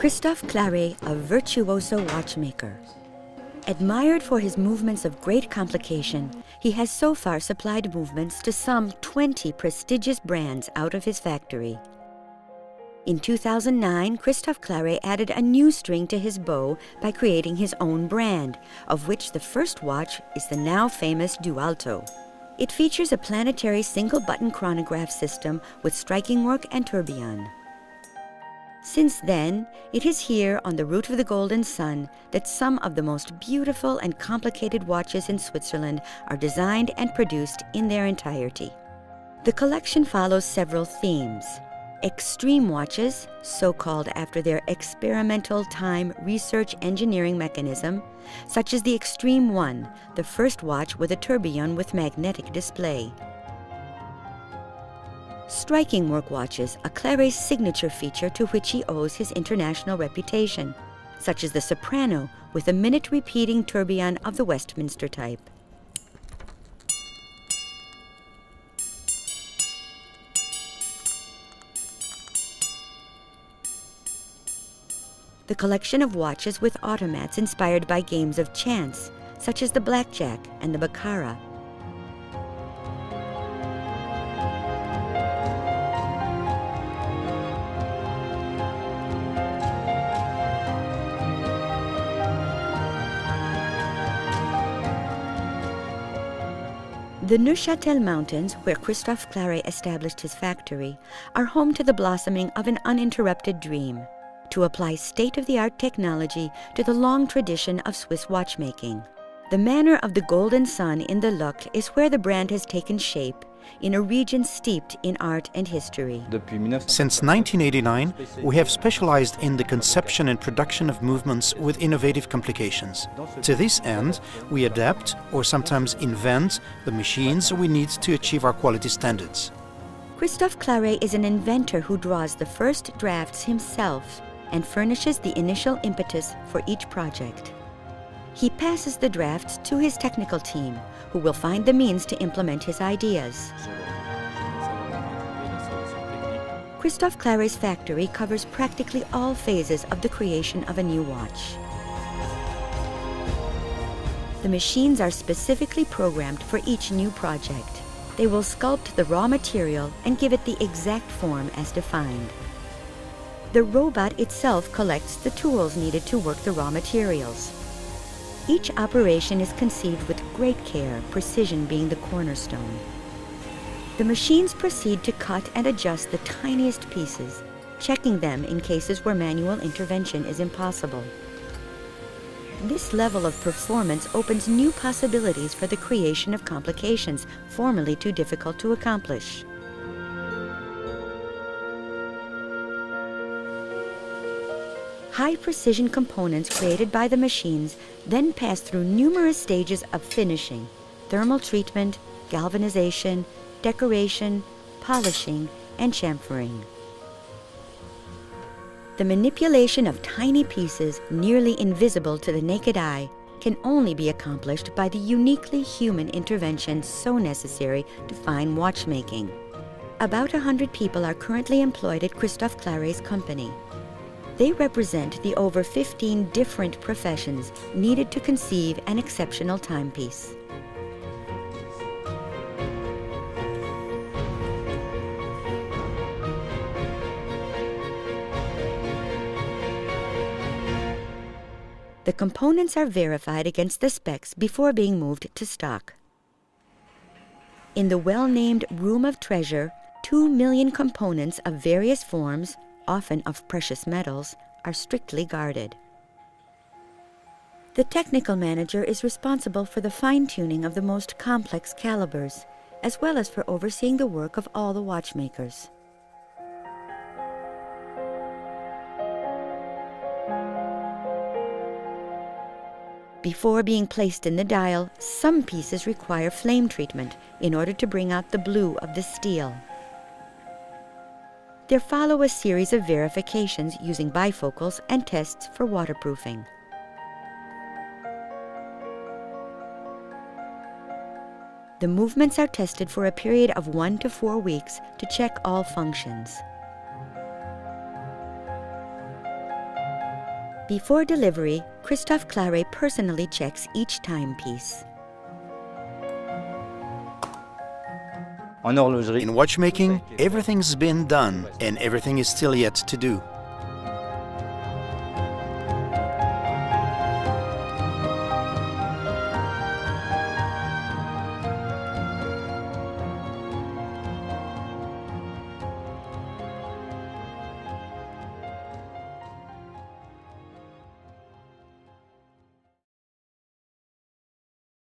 Christophe Claret, a virtuoso watchmaker. Admired for his movements of great complication, he has so far supplied movements to some 20 prestigious brands out of his factory. In 2009, Christophe Claret added a new string to his bow by creating his own brand, of which the first watch is the now famous Dualto. It features a planetary single-button chronograph system with striking work and tourbillon. Since then, it is here on the route of the Golden Sun that some of the most beautiful and complicated watches in Switzerland are designed and produced in their entirety. The collection follows several themes. Extreme watches, so called after their experimental time research engineering mechanism, such as the Extreme 1, the first watch with a tourbillon with magnetic display. Striking work watches, a Claret's signature feature to which he owes his international reputation, such as the Soprano with a minute-repeating tourbillon of the Westminster type. The collection of watches with automats inspired by games of chance, such as the blackjack and the baccarat. The Neuchâtel Mountains, where Christophe Claret established his factory, are home to the blossoming of an uninterrupted dream: to apply state-of-the-art technology to the long tradition of Swiss watchmaking. The manor of the Golden Sun in the Luc is where the brand has taken shape, in a region steeped in art and history. Since 1989, we have specialized in the conception and production of movements with innovative complications. To this end, we adapt or sometimes invent the machines we need to achieve our quality standards. Christophe Claret is an inventor who draws the first drafts himself and furnishes the initial impetus for each project. He passes the drafts to his technical team, who will find the means to implement his ideas. Christophe Claret's factory covers practically all phases of the creation of a new watch. The machines are specifically programmed for each new project. They will sculpt the raw material and give it the exact form as defined. The robot itself collects the tools needed to work the raw materials. Each operation is conceived with great care, precision being the cornerstone. The machines proceed to cut and adjust the tiniest pieces, checking them in cases where manual intervention is impossible. This level of performance opens new possibilities for the creation of complications formerly too difficult to accomplish. High-precision components created by the machines then pass through numerous stages of finishing: thermal treatment, galvanization, decoration, polishing, and chamfering. The manipulation of tiny pieces, nearly invisible to the naked eye, can only be accomplished by the uniquely human intervention so necessary to fine watchmaking. About 100 people are currently employed at Christophe Claret's company. They represent the over 15 different professions needed to conceive an exceptional timepiece. The components are verified against the specs before being moved to stock. In the well-named Room of Treasure, 2 million components of various forms, often of precious metals, are strictly guarded. The technical manager is responsible for the fine-tuning of the most complex calibers, as well as for overseeing the work of all the watchmakers. Before being placed in the dial, some pieces require flame treatment in order to bring out the blue of the steel. There follow a series of verifications using bifocals and tests for waterproofing. The movements are tested for a period of 1 to 4 weeks to check all functions. Before delivery, Christophe Claret personally checks each timepiece. En horlogerie, In watchmaking, everything's been done and everything is still yet to do.